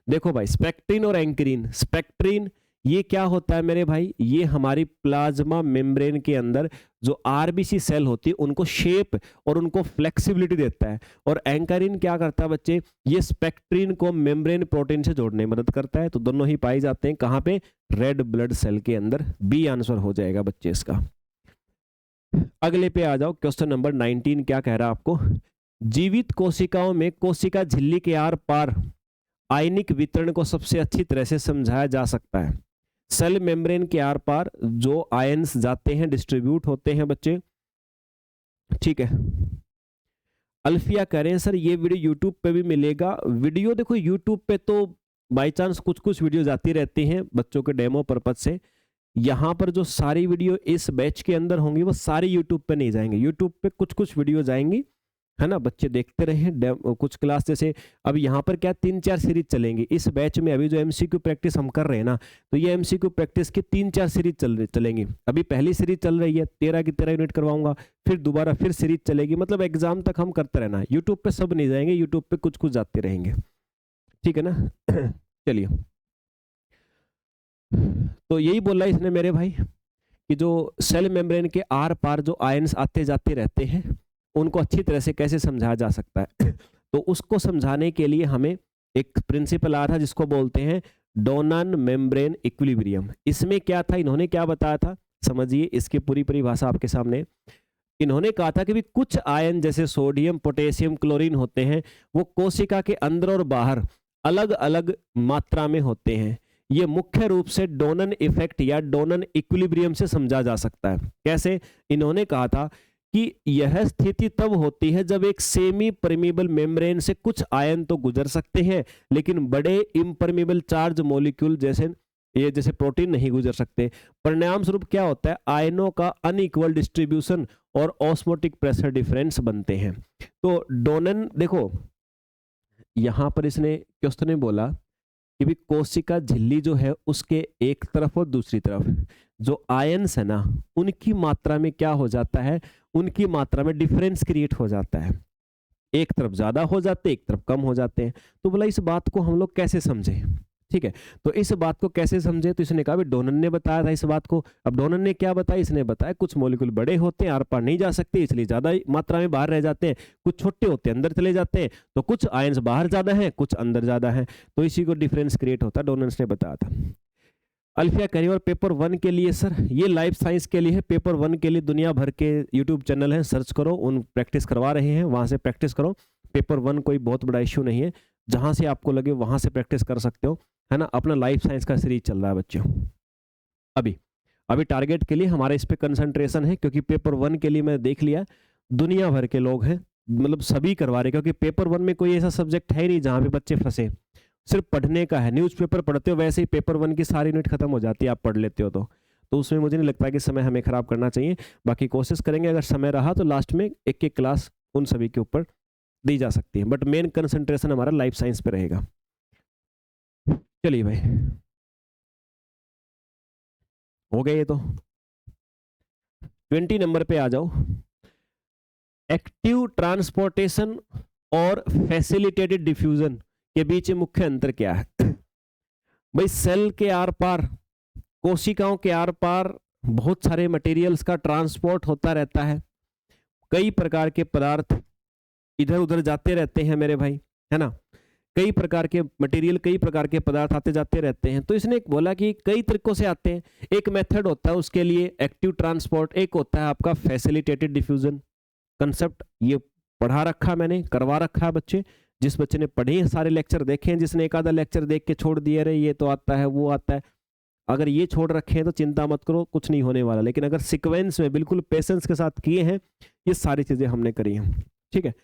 देखो भाई, स्पेक्ट्रीन और एंक्रीन, स्पेक्ट्रीन ये क्या होता है मेरे भाई, ये हमारी प्लाज्मा मेम्ब्रेन के अंदर जो आरबीसी सेल होती है उनको शेप और उनको फ्लेक्सिबिलिटी देता है। और एंकरिन क्या करता है बच्चे, ये स्पेक्ट्रीन को मेम्ब्रेन प्रोटीन से जोड़ने में मदद करता है। तो दोनों ही पाए जाते हैं कहाँ पे, रेड ब्लड सेल के अंदर। बी आंसर हो जाएगा बच्चे इसका। अगले पे आ जाओ, क्वेश्चन नंबर 19 क्या कह रहा है आपको। जीवित कोशिकाओं में कोशिका झिल्ली के आर पार आयनिक वितरण को सबसे अच्छी तरह से समझाया जा सकता है। सेल मेम्ब्रेन के आर पार जो आयंस जाते हैं, डिस्ट्रीब्यूट होते हैं बच्चे, ठीक है। अल्फिया कह रहे हैं सर ये वीडियो यूट्यूब पे भी मिलेगा। वीडियो देखो यूट्यूब पे तो बाय चांस कुछ कुछ वीडियो जाती रहती हैं बच्चों के डेमो पर्पज से। यहाँ पर जो सारी वीडियो इस बैच के अंदर होंगी वो सारी यूट्यूब पे नहीं जाएंगे, यूट्यूब पे कुछ कुछ वीडियो जाएंगी, है ना। बच्चे देखते रहे कुछ क्लास, जैसे अब यहाँ पर क्या 3-4 सीरीज चलेंगी इस बैच में। अभी जो एमसीक्यू प्रैक्टिस हम कर रहे हैं ना, तो ये एमसीक्यू प्रैक्टिस की 3-4 सीरीज चलेंगी। अभी पहली सीरीज चल रही है, 13 की 13 यूनिट करवाऊंगा, फिर दोबारा फिर सीरीज चलेगी। मतलब एग्जाम तक हम करते रहना। यूट्यूब पे सब नहीं जाएंगे, यूट्यूब पे कुछ कुछ जाते रहेंगे, ठीक है ना। चलिए, तो यही बोला इसने मेरे भाई कि जो सेल मेम्ब्रेन के आर पार जो आयंस आते जाते रहते हैं उनको अच्छी तरह से कैसे समझाया जा सकता है। तो उसको समझाने के लिए हमें एक प्रिंसिपल आ था जिसको बोलते हैं डोनन मेम्ब्रेन इक्विलिब्रियम। इसमें क्या था, इन्होंने क्या बताया था, समझिए इसकी पूरी परिभाषा आपके सामने। इन्होंने कहा था कि भी कुछ आयन जैसे सोडियम, पोटेशियम, क्लोरीन होते हैं, वो कोशिका के अंदर और बाहर अलग अलग मात्रा में होते हैं। ये मुख्य रूप से डोनन इफेक्ट या डोनन इक्विलिब्रियम से समझा जा सकता है। कैसे? इन्होंने कहा था कि यह स्थिति तब होती है जब एक सेमी परमीबल मेम्ब्रेन से कुछ आयन तो गुजर सकते हैं, लेकिन बड़े इम्परमीबल चार्ज मॉलिक्यूल जैसे प्रोटीन नहीं गुजर सकते। परिणाम स्वरूप क्या होता है? आयनों का अनइक्वल डिस्ट्रीब्यूशन और ऑस्मोटिक प्रेशर डिफरेंस बनते हैं। तो डोनन, देखो यहां पर इसने क्वेश्चन में बोला कि भी कोशिका झिल्ली जो है उसके एक तरफ और दूसरी तरफ जो आयन्स है ना, उनकी मात्रा में क्या हो जाता है? उनकी मात्रा में डिफरेंस क्रिएट हो जाता है। एक तरफ ज्यादा हो जाते हैं, एक तरफ कम हो जाते हैं। तो बोला इस बात को हम लोग कैसे समझे? ठीक है, तो इस बात को कैसे समझे? तो इसने कहा भी डोनन ने बताया था इस बात को। अब डोनन ने क्या बताया? इसने बताया कुछ मॉलिक्यूल बड़े होते हैं, आर पार नहीं जा सकते, इसलिए ज्यादा मात्रा में बाहर रह जाते हैं। कुछ छोटे होते हैं, अंदर चले जाते हैं। तो कुछ आयंस बाहर ज्यादा हैं, कुछ अंदर ज्यादा हैं। तो इसी को डिफरेंस क्रिएट होता है, डोनन ने बताया था। अल्फिया करिए। और पेपर 1 के लिए सर, ये लाइफ साइंस के लिए है। पेपर 1 के लिए दुनिया भर के यूट्यूब चैनल हैं, सर्च करो, उन प्रैक्टिस करवा रहे हैं, वहां से प्रैक्टिस करो। पेपर 1 कोई बहुत बड़ा इश्यू नहीं है, जहां से आपको लगे वहां से प्रैक्टिस कर सकते हो, है ना। अपना लाइफ साइंस का सीरीज चल रहा है बच्चों। अभी टारगेट के लिए हमारा इस पे कंसंट्रेशन है, क्योंकि पेपर 1 के लिए मैं देख लिया दुनिया भर के लोग हैं, मतलब सभी करवा रहे, क्योंकि पेपर 1 में कोई ऐसा सब्जेक्ट है नहीं जहां पे बच्चे फंसे। सिर्फ पढ़ने का है। न्यूज़पेपर पढ़ते हो, वैसे ही पेपर 1 की सारी यूनिट खत्म हो जाती है, आप पढ़ लेते हो तो उसमें मुझे नहीं लगता कि समय हमें खराब करना चाहिए। बाकी कोशिश करेंगे, अगर समय रहा तो लास्ट में एक एक क्लास उन सभी के ऊपर दी जा सकती है, बट मेन कंसंट्रेशन हमारा लाइफ साइंस पे रहेगा। चलिए भाई, हो गए ये तो। 20 नंबर पे आ जाओ। एक्टिव ट्रांसपोर्टेशन और फैसिलिटेटेड डिफ्यूजन के बीच मुख्य अंतर क्या है? भाई सेल के आर पार, कोशिकाओं के आर पार बहुत सारे मटेरियल्स का ट्रांसपोर्ट होता रहता है। कई प्रकार के पदार्थ इधर उधर जाते रहते हैं मेरे भाई, है ना। कई प्रकार के मटेरियल, कई प्रकार के पदार्थ आते जाते रहते हैं। तो इसने बोला कि कई तरीकों से आते हैं। एक मेथड होता है उसके लिए एक्टिव ट्रांसपोर्ट, एक होता है आपका फैसिलिटेटेड डिफ्यूजन। कंसेप्ट ये पढ़ा रखा मैंने, करवा रखा है बच्चे। जिस बच्चे ने पढ़े सारे लेक्चर देखे हैं, जिसने एक आधा लेक्चर देख के छोड़ दिया, रहे ये तो आता है वो आता है, अगर ये छोड़ रखे हैं तो चिंता मत करो, कुछ नहीं होने वाला। लेकिन अगर सीक्वेंस में बिल्कुल पेशेंस के साथ किए हैं, ये सारी चीजें हमने करी हैं। ठीक है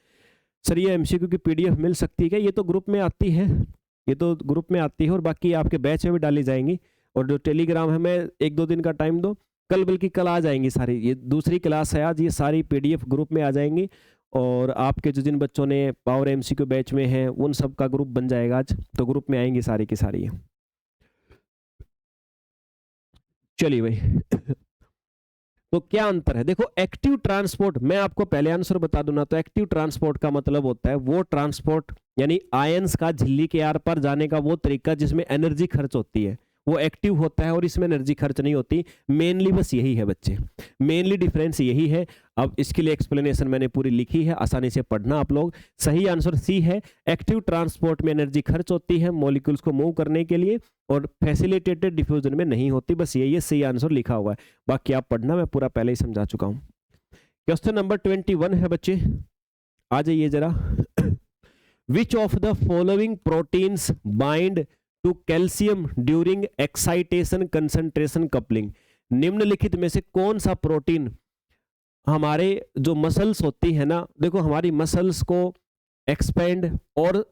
सर, ये एमसीक्यू की पीडीएफ मिल सकती है? ये तो ग्रुप में आती है, ये तो ग्रुप में आती है, और बाकी आपके बैच में भी डाली जाएंगी। और जो टेलीग्राम है, मैं 1-2 दिन का टाइम दो, कल बल्कि कल आ जाएंगी सारी। ये दूसरी क्लास है आज, ये सारी पीडीएफ ग्रुप में आ जाएंगी। और आपके जो जिन बच्चों ने पावर एमसीक्यू बैच में हैं, उन सब का ग्रुप बन जाएगा आज, तो ग्रुप में आएंगी सारी की सारी। चलिए भाई तो क्या अंतर है? देखो, एक्टिव ट्रांसपोर्ट, मैं आपको पहले आंसर बता दूं ना, तो एक्टिव ट्रांसपोर्ट का मतलब होता है वो ट्रांसपोर्ट, यानी आयंस का झिल्ली के आर पार जाने का वो तरीका जिसमें एनर्जी खर्च होती है, वो एक्टिव होता है। और इसमें एनर्जी खर्च नहीं होती। मेनली बस यही है बच्चे, मेनली डिफरेंस यही है। अब इसके लिए एक्सप्लेनेशन मैंने पूरी लिखी है, आसानी से पढ़ना आप लोग। सही आंसर सी है। एक्टिव ट्रांसपोर्ट में एनर्जी खर्च होती है मॉलिक्यूल्स को मूव करने के लिए, और फैसिलिटेटेड डिफ्यूजन में नहीं होती। बस यही है, सही आंसर लिखा हुआ है। बाकी आप पढ़ना, मैं पूरा पहले ही समझा चुका हूं। क्वेश्चन नंबर 21 है बच्चे, आ जाइए जरा। Which of the following proteins bind to calcium during excitation concentration coupling? निम्नलिखित में से कौन सा प्रोटीन हमारे जो मसल्स होती है ना, देखो हमारी मसल्स को एक्सपेंड और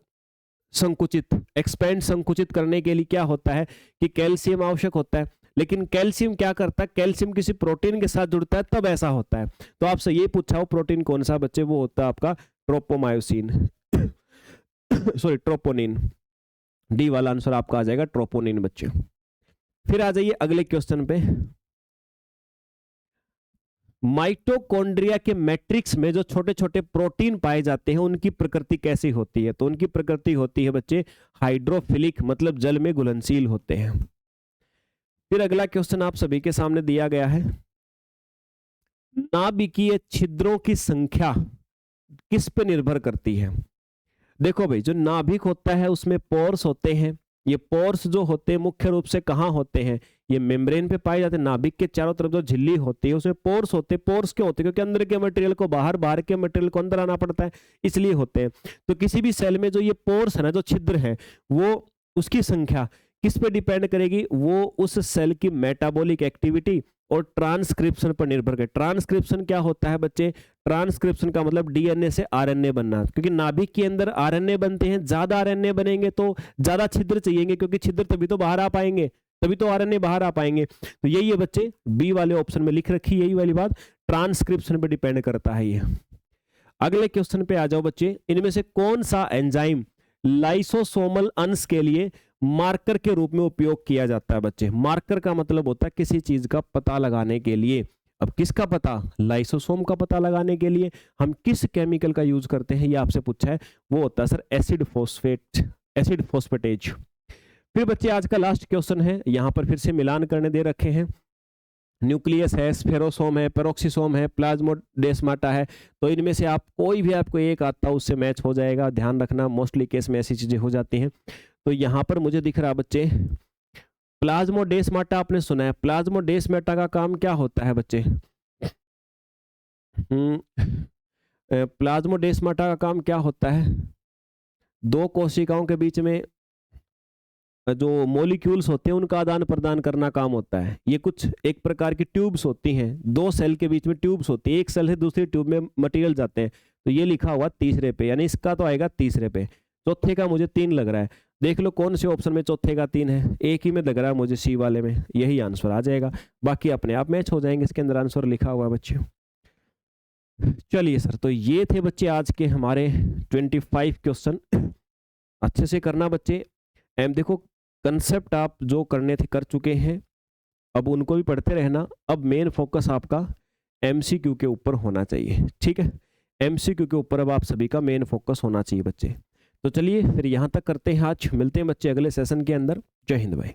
संकुचित करने के लिए क्या होता है कि कैल्शियम आवश्यक होता है। लेकिन कैल्शियम क्या करता है? कैल्शियम किसी प्रोटीन के साथ जुड़ता है तब ऐसा होता है। तो आपसे ये पूछा हो प्रोटीन कौन सा बच्चे, वो होता है आपका ट्रोपोमायोसिन सॉरी ट्रोपोनिन। डी वाला आंसर आपका आ जाएगा ट्रोपोनिन बच्चे। फिर आ जाइए अगले क्वेश्चन पे। माइटोकॉन्ड्रिया के मैट्रिक्स में जो छोटे छोटे प्रोटीन पाए जाते हैं, उनकी प्रकृति कैसी होती है? तो उनकी प्रकृति होती है बच्चे हाइड्रोफिलिक, मतलब जल में घुलनशील होते हैं। फिर अगला क्वेश्चन आप सभी के सामने दिया गया है, नाभिकीय छिद्रों की संख्या किस पे निर्भर करती है? देखो भाई, जो नाभिक होता है उसमें पोर्स होते हैं। ये पोर्स जो होते हैं मुख्य रूप से कहाँ होते हैं? ये मेम्ब्रेन पे पाए जाते हैं। नाभिक के चारों तरफ जो झिल्ली होती है उसमें पोर्स होते हैं। पोर्स क्यों होते हैं? क्योंकि अंदर के मटेरियल को बाहर, बाहर के मटेरियल को अंदर आना पड़ता है, इसलिए होते हैं। तो किसी भी सेल में जो ये पोर्स है ना, जो छिद्र है, वो उसकी संख्या किस पे डिपेंड करेगी? वो उस सेल की मेटाबॉलिक एक्टिविटी और ट्रांसक्रिप्शन पर निर्भर करे। ट्रांसक्रिप्शन क्या होता है बच्चे? ट्रांसक्रिप्शन का मतलब डीएनए से आरएनए बनना, क्योंकि नाभिक के अंदर आरएनए बनते हैं, ज्यादा आरएनए बनेंगे तो ज्यादा छिद्र चाहिएंगे, क्योंकि छिद्र तभी तो बाहर आ पाएंगे, तभी तो आरएनए बाहर आ पाएंगे। तो यही है बच्चे, बी वाले ऑप्शन में लिख रखी यही वाली बात, ट्रांसक्रिप्शन पे डिपेंड करता है ये। अगले क्वेश्चन पे आ जाओ बच्चे, इनमें से कौन सा एंजाइम लाइसोसोमल अंश के लिए मार्कर के रूप में उपयोग किया जाता है बच्चे? मार्कर का मतलब होता है किसी चीज का पता लगाने के लिए। अब किसका पता? लाइसोसोम का पता लगाने के लिए हम किस केमिकल का यूज करते हैं, ये आपसे पूछा है। वो होता है sir acid phosphate, acid phosphatase. फिर बच्चे आज का लास्ट क्वेश्चन है, यहां पर फिर से मिलान करने दे रखे हैं। न्यूक्लियस है, स्फेरोसोम है, पेरोक्सिसोम है, प्लाज्मोडेस्माटा है। तो इनमें से आप कोई भी आपको एक आता है उससे मैच हो जाएगा, ध्यान रखना, मोस्टली केस में ऐसी चीजें हो जाती हैं। तो यहाँ पर मुझे दिख रहा बच्चे प्लाज्मोडेस्माटा, आपने सुना है। प्लाज्मोडेस्माटा का काम क्या होता है बच्चे? प्लाज्मोडेस्माटा का काम क्या होता है? दो कोशिकाओं के बीच में जो मॉलिक्यूल्स होते हैं उनका आदान प्रदान करना काम होता है। ये कुछ एक प्रकार की ट्यूब्स होती हैं, दो सेल के बीच में ट्यूब्स होती है, एक सेल से दूसरी ट्यूब में मटेरियल जाते हैं। तो ये लिखा हुआ तीसरे पे, यानी इसका तो आएगा तीसरे पे। चौथे का मुझे 3 लग रहा है, देख लो कौन से ऑप्शन में चौथे का 3 है। एक ही में लग रहा है मुझे, सी वाले में, यही आंसर आ जाएगा। बाकी अपने आप मैच हो जाएंगे, इसके अंदर आंसर लिखा हुआ है बच्चे। चलिए सर, तो ये थे बच्चे आज के हमारे 25 क्वेश्चन। अच्छे से करना बच्चे। देखो कंसेप्ट आप जो करने थे कर चुके हैं, अब उनको भी पढ़ते रहना। अब मेन फोकस आपका एमसीक्यू के ऊपर होना चाहिए, ठीक है। एमसीक्यू के ऊपर अब आप सभी का मेन फोकस होना चाहिए बच्चे। तो चलिए फिर यहाँ तक करते हैं आज, मिलते हैं बच्चे अगले सेशन के अंदर। जय हिंद भाई।